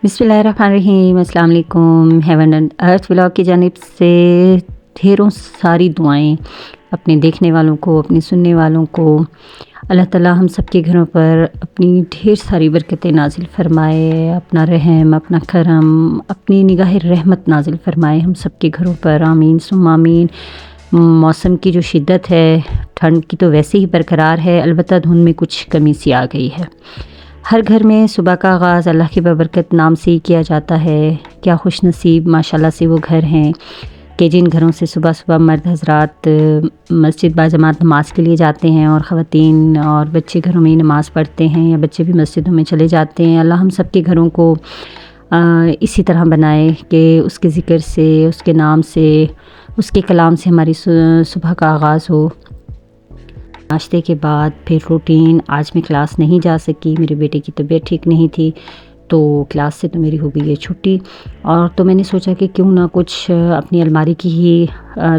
बिस्मिल्लाहिर्रहमानिर्रहीम। अस्सलाम वालेकुम। हेवन एंड अर्थ व्लॉग की जानिब से ढेरों सारी दुआएं अपने देखने वालों को, अपने सुनने वालों को। अल्लाह ताला हम सब के घरों पर अपनी ढेर सारी बरकतें नाजिल फरमाए, अपना रहम, अपना करम, अपनी निगाह रहमत नाजिल फरमाए हम सब के घरों पर। आमीन सुम्मा आमीन। मौसम की जो शिद्दत है, ठंड की तो वैसे ही बरकरार है, अलबत्ता धुंध में कुछ कमी सी आ गई है। हर घर में सुबह का आगाज़ अल्लाह की बबरकत नाम से ही किया जाता है। क्या खुश नसीब माशाल्लाह से वो घर हैं कि जिन घरों से सुबह सुबह मर्द हजरात मस्जिद बाजमात नमाज के लिए जाते हैं और ख़वातीन और बच्चे घरों में ही नमाज़ पढ़ते हैं या बच्चे भी मस्जिदों में चले जाते हैं। अल्लाह हम सब के घरों को इसी तरह बनाए कि उसके ज़िक्र से, उसके नाम से, उसके कलाम से हमारी सुबह का आगाज़ हो। नाश्ते के बाद फिर रूटीन। आज मैं क्लास नहीं जा सकी, मेरे बेटे की तबीयत ठीक नहीं थी, तो क्लास से तो मेरी हो गई है छुट्टी। और तो मैंने सोचा कि क्यों ना कुछ अपनी अलमारी की ही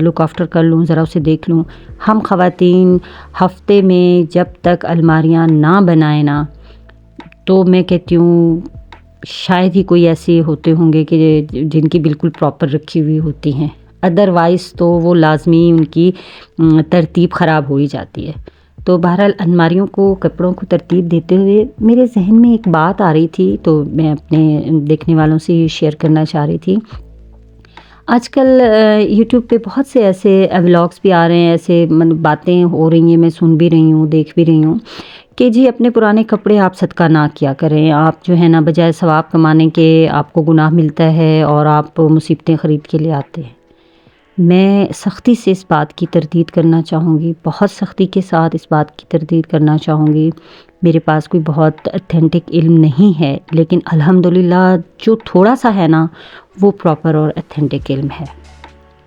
लुक आफ्टर कर लूँ, ज़रा उसे देख लूँ। हम ख़वातीन हफ्ते में जब तक अलमारियाँ ना बनाए ना, तो मैं कहती हूँ शायद ही कोई ऐसे होते होंगे कि जिनकी बिल्कुल प्रॉपर रखी हुई होती हैं। अदरवाइज़ तो वो लाजमी उनकी तरतीब ख़राब हो ही जाती है। तो बहरहाल अलमारियों को, कपड़ों को तरतीब देते हुए मेरे जहन में एक बात आ रही थी, तो मैं अपने देखने वालों से शेयर करना चाह रही थी। आजकल यूट्यूब पे बहुत से ऐसे व्लॉग्स भी आ रहे हैं, ऐसे मतलब बातें हो रही हैं, मैं सुन भी रही हूँ, देख भी रही हूँ कि जी अपने पुराने कपड़े आप सदका ना किया करें। आप जो है ना, बजाय सवाब कमाने के आपको गुनाह मिलता है और आप मुसीबतें ख़रीद के ले आते हैं। मैं सख्ती से इस बात की तरदीद करना चाहूँगी, बहुत सख्ती के साथ इस बात की तरदीद करना चाहूँगी। मेरे पास कोई बहुत ऑथेंटिक इल्म नहीं है, लेकिन अल्हम्दुलिल्लाह जो थोड़ा सा है ना, वो प्रॉपर और ऑथेंटिक इल्म है।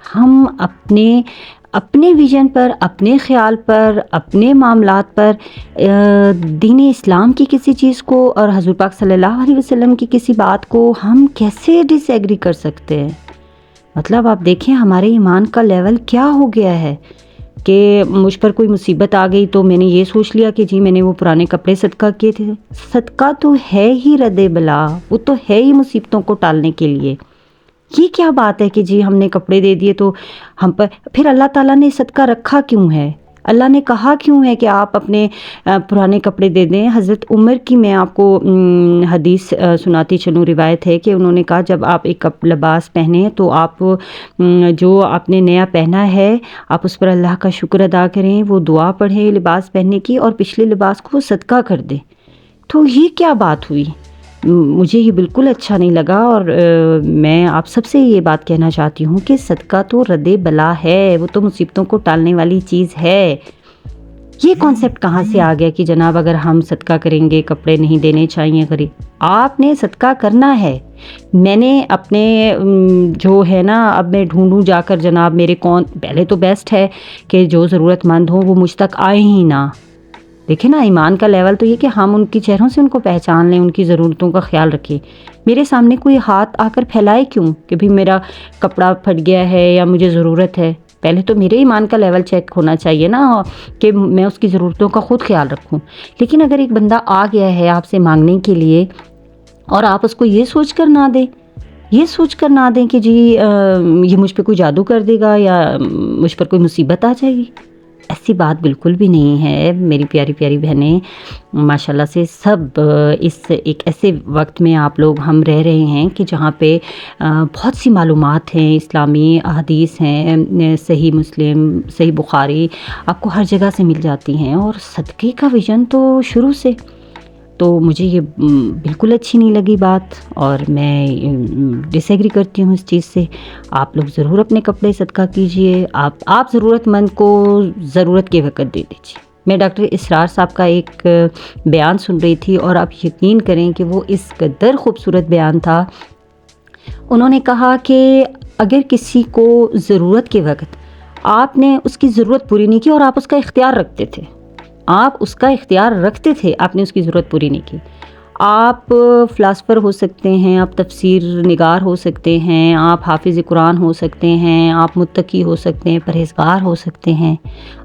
हम अपने विज़न पर, अपने ख़्याल पर, अपने मामलात पर दीन इस्लाम की किसी चीज़ को और हज़ूर पाक सल्लल्लाहु अलैहि वसल्लम की किसी बात को हम कैसे डिसएग्री कर सकते हैं। मतलब आप देखें हमारे ईमान का लेवल क्या हो गया है कि मुझ पर कोई मुसीबत आ गई तो मैंने ये सोच लिया कि जी मैंने वो पुराने कपड़े सदका किए थे। सदका तो है ही रद्दे बला, वो तो है ही मुसीबतों को टालने के लिए। ये क्या बात है कि जी हमने कपड़े दे दिए तो हम पर फिर अल्लाह ताला ने सदका रखा क्यों है? अल्लाह ने कहा क्यों है कि आप अपने पुराने कपड़े दे दें? हज़रत उमर की मैं आपको हदीस सुनाती चलूँ। रिवायत है कि उन्होंने कहा जब आप एक लिबास पहने तो आप जो आपने नया पहना है आप उस पर अल्लाह का शुक्र अदा करें, वो दुआ पढ़ें लिबास पहनने की और पिछले लिबास को सदका कर दें। तो ये क्या बात हुई? मुझे ये बिल्कुल अच्छा नहीं लगा और मैं आप सबसे ये बात कहना चाहती हूँ कि सदका तो रद्दे बला है, वो तो मुसीबतों को टालने वाली चीज़ है। ये कॉन्सेप्ट कहाँ से आ गया कि जनाब अगर हम सदका करेंगे कपड़े नहीं देने चाहिए गरीब? आपने सदका करना है। मैंने अपने जो है ना, अब मैं ढूंढूं जाकर जनाब मेरे कौन, पहले तो बेस्ट है कि जो ज़रूरतमंद हो वो मुझ तक आए ही ना। देखिए ना, ईमान का लेवल तो ये कि हम उनकी चेहरों से उनको पहचान लें, उनकी ज़रूरतों का ख्याल रखें। मेरे सामने कोई हाथ आकर फैलाए क्यों कि भाई मेरा कपड़ा फट गया है या मुझे ज़रूरत है। पहले तो मेरे ईमान का लेवल चेक होना चाहिए ना कि मैं उसकी ज़रूरतों का ख़ुद ख्याल रखूं। लेकिन अगर एक बंदा आ गया है आपसे मांगने के लिए और आप उसको ये सोच कर ना दें कि जी ये मुझ पर कोई जादू कर देगा या मुझ पर कोई मुसीबत आ जाएगी, ऐसी बात बिल्कुल भी नहीं है। मेरी प्यारी प्यारी बहनें माशाल्लाह से सब इस एक ऐसे वक्त में आप लोग हम रह रहे हैं कि जहाँ पे बहुत सी मालूमात हैं, इस्लामी अहादीस हैं, सही मुस्लिम, सही बुखारी आपको हर जगह से मिल जाती हैं और सदक़े का विज़न तो शुरू से। तो मुझे ये बिल्कुल अच्छी नहीं लगी बात और मैं डिसएग्री करती हूँ इस चीज़ से। आप लोग ज़रूर अपने कपड़े सदका कीजिए, आप ज़रूरतमंद को ज़रूरत के वक़्त दे दीजिए। मैं डॉक्टर इसरार साहब का एक बयान सुन रही थी और आप यकीन करें कि वो इस कदर खूबसूरत बयान था। उन्होंने कहा कि अगर किसी को ज़रूरत के वक़्त आपने उसकी ज़रूरत पूरी नहीं की और आप उसका इख्तियार रखते थे, आपने उसकी ज़रूरत पूरी नहीं की। आप फ़िलासफ़र हो सकते हैं, आप तफसीर निगार हो सकते हैं, आप हाफ़िज़ कुरान हो सकते हैं, आप मुत्तकी हो सकते हैं, परहेज़गार हो सकते हैं,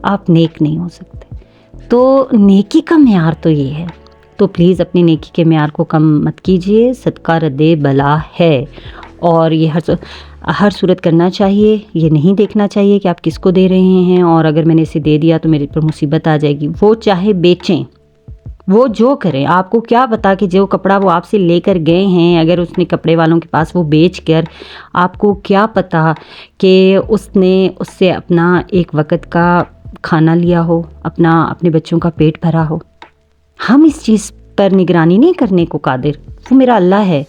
आप नेक नहीं हो सकते। तो नेकी का मेयार तो ये है تو پلیز اپنی نیکی کے معیار کو کم مت کیجیے. صدقہ رد بلا ہے اور یہ ہر صورت کرنا چاہیے. یہ نہیں دیکھنا چاہیے کہ آپ کس کو دے رہے ہیں اور اگر میں نے اسے دے دیا تو میرے پر مصیبت آ جائے گی. وہ چاہے بیچیں, وہ جو کریں, آپ کو کیا پتا کہ جو کپڑا وہ آپ سے لے کر گئے ہیں, اگر اس نے کپڑے والوں کے پاس وہ بیچ کر, آپ کو کیا پتا کہ اس نے اس سے اپنا ایک وقت کا کھانا لیا ہو, اپنے بچوں کا پیٹ بھرا ہو. ہم اس چیز پر نگرانی نہیں کرنے کو قادر, وہ میرا اللہ ہے,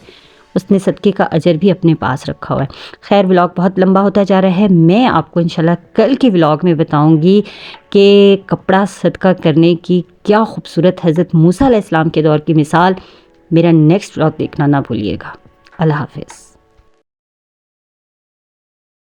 اس نے صدقے کا اجر بھی اپنے پاس رکھا ہوا ہے. خیر, ولاگ بہت لمبا ہوتا جا رہا ہے. میں آپ کو انشاءاللہ کل کے ولاگ میں بتاؤں گی کہ کپڑا صدقہ کرنے کی کیا خوبصورت حضرت موسیٰ علیہ السلام کے دور کی مثال. میرا نیکسٹ ولاگ دیکھنا نہ بھولیے گا. اللہ حافظ.